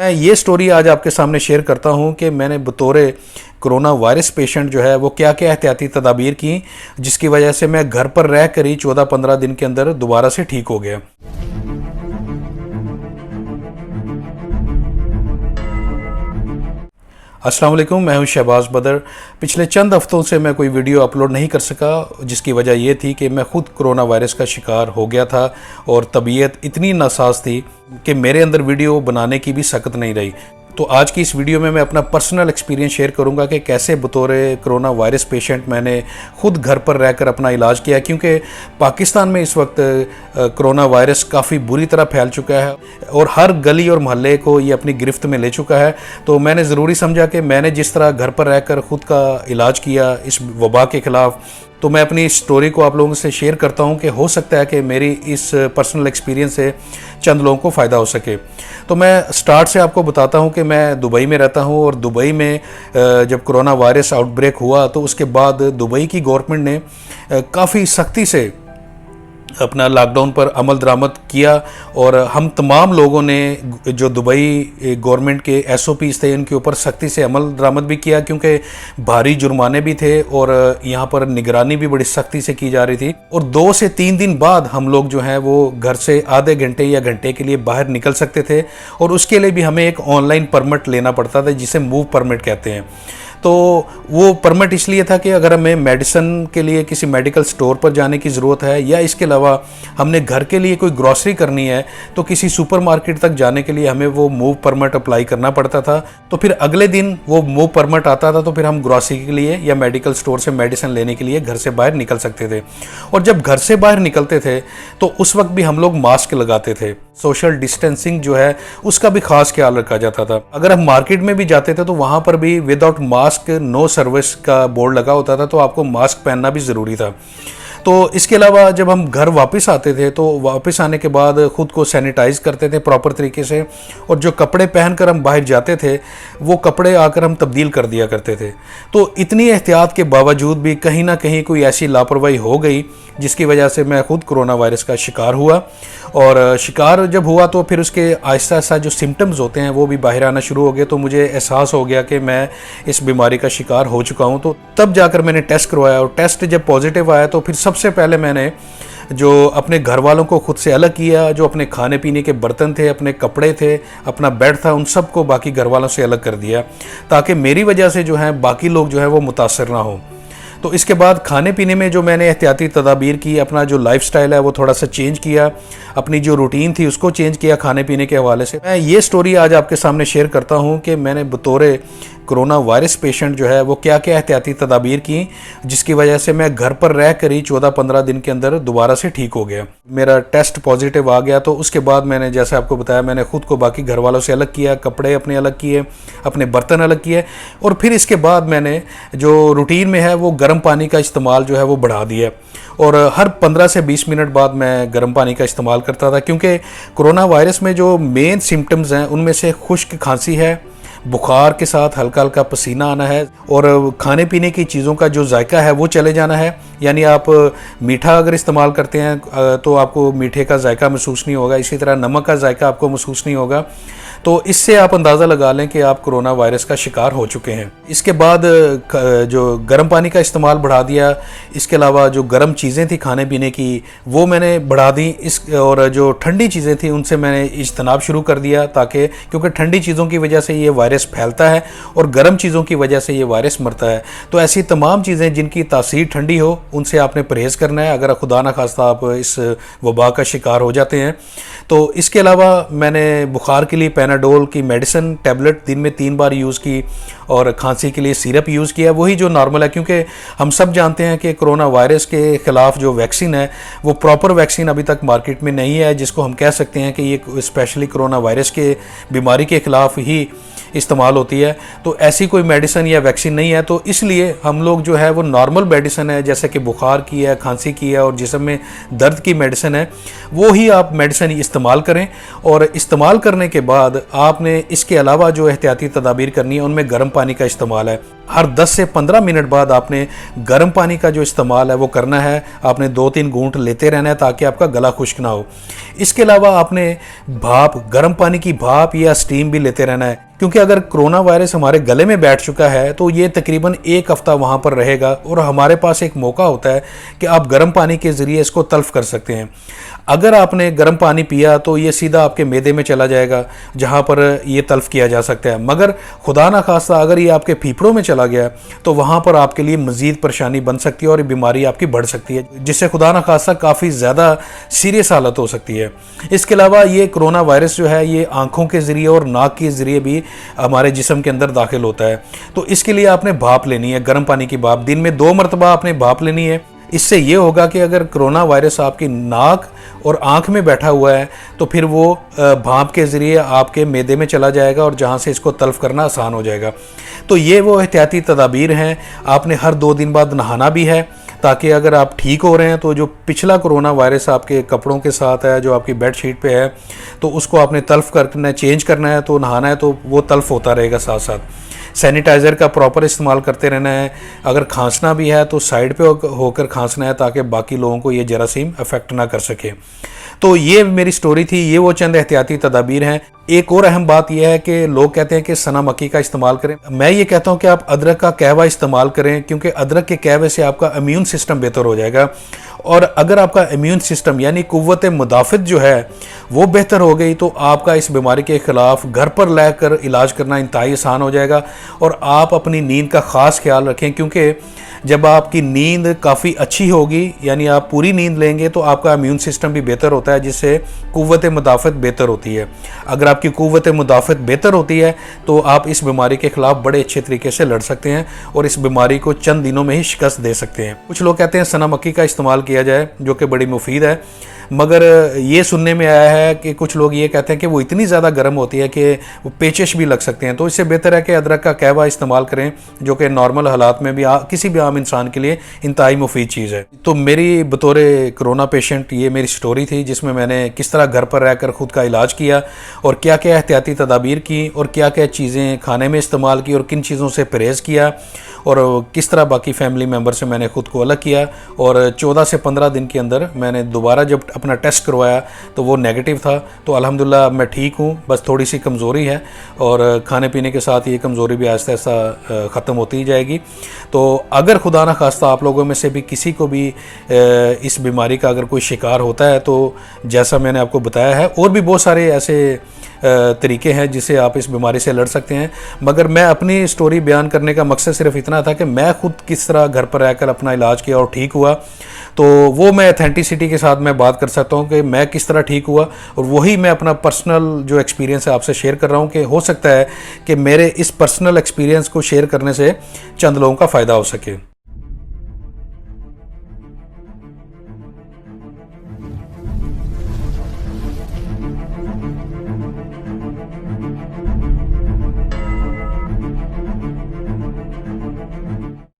मैं ये स्टोरी आज आपके सामने शेयर करता हूँ कि मैंने बतौर कोरोना वायरस पेशेंट जो है वो क्या क्या एहतियाती तदाबीर की, जिसकी वजह से मैं घर पर रह कर ही 14-15 दिन के अंदर दोबारा से ठीक हो गया। अस्सलाम वालेकुम, मैं हूं शहबाज बदर। पिछले चंद हफ्तों से मैं कोई वीडियो अपलोड नहीं कर सका, जिसकी वजह ये थी कि मैं ख़ुद कोरोना वायरस का शिकार हो गया था और तबीयत इतनी नासाज थी कि मेरे अंदर वीडियो बनाने की भी सकत नहीं रही। तो आज की इस वीडियो में मैं अपना पर्सनल एक्सपीरियंस शेयर करूंगा कि कैसे बतौर कोरोना वायरस पेशेंट मैंने खुद घर पर रहकर अपना इलाज किया, क्योंकि पाकिस्तान में इस वक्त कोरोना वायरस काफ़ी बुरी तरह फैल चुका है और हर गली और मोहल्ले को ये अपनी गिरफ्त में ले चुका है। तो मैंने ज़रूरी समझा कि मैंने जिस तरह घर पर रहकर ख़ुद का इलाज किया इस वबा के ख़िलाफ़, तो मैं अपनी स्टोरी को आप लोगों से शेयर करता हूं कि हो सकता है कि मेरी इस पर्सनल एक्सपीरियंस से चंद लोगों को फ़ायदा हो सके। तो मैं स्टार्ट से आपको बताता हूं कि मैं दुबई में रहता हूं और दुबई में जब कोरोना वायरस आउटब्रेक हुआ तो उसके बाद दुबई की गवर्नमेंट ने काफ़ी सख्ती से अपना लॉकडाउन पर अमल दरामद किया और हम तमाम लोगों ने जो दुबई गवर्नमेंट के SOPs थे इनके ऊपर सख्ती से अमल दरामद भी किया, क्योंकि भारी जुर्माने भी थे और यहाँ पर निगरानी भी बड़ी सख्ती से की जा रही थी। और 2 से 3 दिन बाद हम लोग जो हैं वो घर से आधे घंटे या घंटे के लिए बाहर निकल सकते थे और उसके लिए भी हमें एक ऑनलाइन परमिट लेना पड़ता था, जिसे मूव परमिट कहते हैं। तो वो परमिट इसलिए था कि अगर हमें मेडिसिन के लिए किसी मेडिकल स्टोर पर जाने की ज़रूरत है या इसके अलावा हमने घर के लिए कोई ग्रॉसरी करनी है तो किसी सुपरमार्केट तक जाने के लिए हमें वो मूव परमिट अप्लाई करना पड़ता था। तो फिर अगले दिन वो मूव परमिट आता था तो फिर हम ग्रॉसरी के लिए या मेडिकल स्टोर से मेडिसिन लेने के लिए घर से बाहर निकल सकते थे। और जब घर से बाहर निकलते थे तो उस वक्त भी हम लोग मास्क लगाते थे। सोशल डिस्टेंसिंग जो है उसका भी खास ख्याल रखा जाता था। अगर हम मार्केट में भी जाते थे तो वहाँ पर भी विदाउट मास्क नो सर्विस का बोर्ड लगा होता था, तो आपको मास्क पहनना भी ज़रूरी था। तो इसके अलावा जब हम घर वापस आते थे तो वापस आने के बाद ख़ुद को सैनिटाइज करते थे प्रॉपर तरीके से, और जो कपड़े पहनकर हम बाहर जाते थे वो कपड़े आकर हम तब्दील कर दिया करते थे। तो इतनी एहतियात के बावजूद भी कहीं ना कहीं कोई ऐसी लापरवाही हो गई जिसकी वजह से मैं खुद कोरोना वायरस का शिकार हुआ। और शिकार जब हुआ तो फिर उसके आहिस्ता आहिस्ता जो सिम्टम्स होते हैं वो भी बाहर आना शुरू हो गए। तो मुझे एहसास हो गया कि मैं इस बीमारी का शिकार हो चुका हूँ। तो तब जाकर मैंने टेस्ट करवाया और टेस्ट जब पॉजिटिव आया तो फिर सबसे पहले मैंने जो अपने घर वालों को खुद से अलग किया, जो अपने खाने पीने के बर्तन थे, अपने कपड़े थे, अपना बेड था, उन सब को बाकी घर वालों से अलग कर दिया ताकि मेरी वजह से जो है बाकी लोग जो है वो मुतासर ना हो। तो इसके बाद खाने पीने में जो मैंने एहतियाती तदाबीर की, अपना जो लाइफस्टाइल है वो थोड़ा सा चेंज किया, अपनी जो रूटीन थी उसको चेंज किया खाने पीने के हवाले से। मैं ये स्टोरी आज आपके सामने शेयर करता हूँ कि मैंने बतौर कोरोना वायरस पेशेंट जो है वो क्या क्या एहतियाती तदाबीर की, जिसकी वजह से मैं घर पर रह कर ही 14-15 दिन के अंदर दोबारा से ठीक हो गया। मेरा टेस्ट पॉजिटिव आ गया तो उसके बाद मैंने जैसे आपको बताया मैंने खुद को बाकी घर वालों से अलग किया, कपड़े अपने अलग किए, अपने बर्तन अलग किए, और फिर इसके बाद मैंने जो रूटीन में है वो गर्म पानी का इस्तेमाल जो है वो बढ़ा दिया। और हर 15 से 20 मिनट बाद मैं गर्म पानी का इस्तेमाल करता था, क्योंकि कोरोना वायरस में जो मेन सिम्टम्स हैं उनमें से खुश्क खांसी है, बुखार के साथ हल्का हल्का पसीना आना है, और खाने पीने की चीज़ों का जो जायका है वो चले जाना है। यानी आप मीठा अगर इस्तेमाल करते हैं तो आपको मीठे का जायका महसूस नहीं होगा, इसी तरह नमक का जायका आपको महसूस नहीं होगा। तो इससे आप अंदाज़ा लगा लें कि आप कोरोना वायरस का शिकार हो चुके हैं। इसके बाद जो गर्म पानी का इस्तेमाल बढ़ा दिया, इसके अलावा जो गर्म चीज़ें थी खाने पीने की वो मैंने बढ़ा दी, और जो ठंडी चीज़ें थी उनसे मैंने इज्तनाब शुरू कर दिया, ताकि क्योंकि ठंडी चीज़ों की वजह से ये वायरस फैलता है और गर्म चीज़ों की वजह से ये वायरस मरता है। तो ऐसी तमाम चीज़ें जिनकी तासीर ठंडी हो उनसे आपने परहेज़ करना है अगर खुदा न खास्ता आप इस वबा का शिकार हो जाते हैं। तो इसके अलावा मैंने बुखार के लिए पैनाडोल की मेडिसिन टैबलेट दिन में 3 बार यूज़ की, और खांसी के लिए सिरप यूज़ किया, वही जो नॉर्मल है, क्योंकि हम सब जानते हैं कि कोरोना वायरस के ख़िलाफ़ जो वैक्सीन है वो प्रॉपर वैक्सीन अभी तक मार्केट में नहीं है, जिसको हम कह सकते हैं कि ये स्पेशली कोरोना वायरस के बीमारी के ख़िलाफ़ ही इस्तेमाल होती है। तो ऐसी कोई मेडिसिन या वैक्सीन नहीं है, तो इसलिए हम लोग जो है वो नॉर्मल मेडिसिन है, जैसे कि बुखार की है, खांसी की है और जिस्म में दर्द की मेडिसिन है, वो ही आप मेडिसिन इस्तेमाल करें। और इस्तेमाल करने के बाद आपने इसके अलावा जो एहतियाती तदाबीर करनी है उनमें गर्म पानी का इस्तेमाल है। हर 10 से 15 मिनट बाद आपने गर्म पानी का जो इस्तेमाल है वो करना है। आपने 2-3 घूंट लेते रहना है ताकि आपका गला खुश्क ना हो। इसके अलावा आपने भाप, गर्म पानी की भाप या स्टीम भी लेते रहना है, क्योंकि अगर कोरोना वायरस हमारे गले में बैठ चुका है तो ये तकरीबन 1 हफ्ता वहाँ पर रहेगा और हमारे पास एक मौका होता है कि आप गर्म पानी के ज़रिए इसको तल्फ कर सकते हैं। अगर आपने गर्म पानी पिया तो ये सीधा आपके मैदे में चला जाएगा जहाँ पर ये तल्फ किया जा सकता है, मगर खुदा ना खास्ता अगर ये आपके फेफड़ों में चला गया तो वहाँ पर आपके लिए मज़ीद परेशानी बन सकती है और बीमारी आपकी बढ़ सकती है, जिससे खुदा ना खास्ता काफ़ी ज़्यादा सीरियस हालत हो सकती है। इसके अलावा ये कोरोना वायरस जो है ये आँखों के ज़रिए और नाक के ज़रिए भी हमारे जिस्म के अंदर दाखिल होता है। तो इसके लिए आपने भाप लेनी है, गर्म पानी की भाप। दिन में 2 मरतबा आपने भाप लेनी है। इससे ये होगा कि अगर कोरोना वायरस आपकी नाक और आँख में बैठा हुआ है तो फिर वो भाप के ज़रिए आपके मैदे में चला जाएगा और जहाँ से इसको तल्फ करना आसान हो जाएगा। तो ये वो एहतियाती तदाबीर हैं। आपने हर 2 दिन बाद नहाना भी है, ताकि अगर आप ठीक हो रहे हैं तो जो पिछला कोरोना वायरस आपके कपड़ों के साथ है, जो आपकी बेड शीट पे है, तो उसको आपने तल्फ करना है, चेंज करना है, तो नहाना है तो वो तल्फ होता रहेगा साथ साथ। सैनिटाइज़र का प्रॉपर इस्तेमाल करते रहना है। अगर खांसना भी है तो साइड पे होकर खांसना है ताकि बाकी लोगों को ये जरासीम अफेक्ट ना कर सके। तो ये मेरी स्टोरी थी, ये वो चंद एहतियाती तदाबीर हैं। एक और अहम बात यह है कि लोग कहते हैं कि सना मक्की का इस्तेमाल करें। मैं ये कहता हूं कि आप अदरक का कहवा इस्तेमाल करें, क्योंकि अदरक के कहवे से आपका इम्यून सिस्टम बेहतर हो जाएगा। और अगर आपका इम्यून सिस्टम यानी कुव्वत मुदाफ़ित जो है वो बेहतर हो गई तो आपका इस बीमारी के ख़िलाफ़ घर पर रहकर इलाज करना इंतहाई आसान हो जाएगा। और आप अपनी नींद का ख़ास ख्याल रखें, क्योंकि जब आपकी नींद काफ़ी अच्छी होगी यानी आप पूरी नींद लेंगे तो आपका इम्यून सिस्टम भी बेहतर होता है, जिससे कुव्वत मुदाफ़त बेहतर होती है। अगर आपकी कुव्वत मुदाफ़त बेहतर होती है तो आप इस बीमारी के ख़िलाफ़ बड़े अच्छे तरीके से लड़ सकते हैं और इस बीमारी को चंद दिनों में ही शिकस्त दे सकते हैं। कुछ लोग कहते हैं सना मक्की का इस्तेमाल किया जाए, जो कि बड़ी मुफीद है, मगर ये सुनने में आया है कि कुछ लोग ये कहते हैं कि वो इतनी ज़्यादा गर्म होती है कि वो पेचिश भी लग सकते हैं। तो इससे बेहतर है कि अदरक का कहवा इस्तेमाल करें, जो कि नॉर्मल हालात में भी किसी भी आम इंसान के लिए इंतहाई मुफीद चीज़ है। तो मेरी बतौर कोरोना पेशेंट ये मेरी स्टोरी थी, जिसमें मैंने किस तरह घर पर रहकर ख़ुद का इलाज किया और क्या क्या एहतियाती तदाबीर की और क्या क्या चीज़ें खाने में इस्तेमाल की और किन चीज़ों से परहेज़ किया और किस तरह बाकी फैमिली मेम्बर से मैंने ख़ुद को अलग किया। और 14 से 15 दिन के अंदर मैंने दोबारा जब अपना टेस्ट करवाया तो वो नेगेटिव था। तो अल्हम्दुलिल्लाह मैं ठीक हूँ, बस थोड़ी सी कमज़ोरी है और खाने पीने के साथ ये कमज़ोरी भी आहिस्ता आहिस्ता ख़त्म होती ही जाएगी। तो अगर खुदा ना खास्ता आप लोगों में से भी किसी को भी इस बीमारी का अगर कोई शिकार होता है तो जैसा मैंने आपको बताया है, और भी बहुत सारे ऐसे तरीके हैं जिससे आप इस बीमारी से लड़ सकते हैं, मगर मैं अपनी स्टोरी बयान करने का मकसद सिर्फ इतना था कि मैं खुद किस तरह घर पर रहकर अपना इलाज किया और ठीक हुआ। तो वो मैं ऑथेंटिसिटी के साथ मैं बात कर सकता हूँ कि मैं किस तरह ठीक हुआ, और वही मैं अपना पर्सनल जो एक्सपीरियंस है आपसे शेयर कर रहा हूँ कि हो सकता है कि मेरे इस पर्सनल एक्सपीरियंस को शेयर करने से चंद लोगों का फ़ायदा हो सके।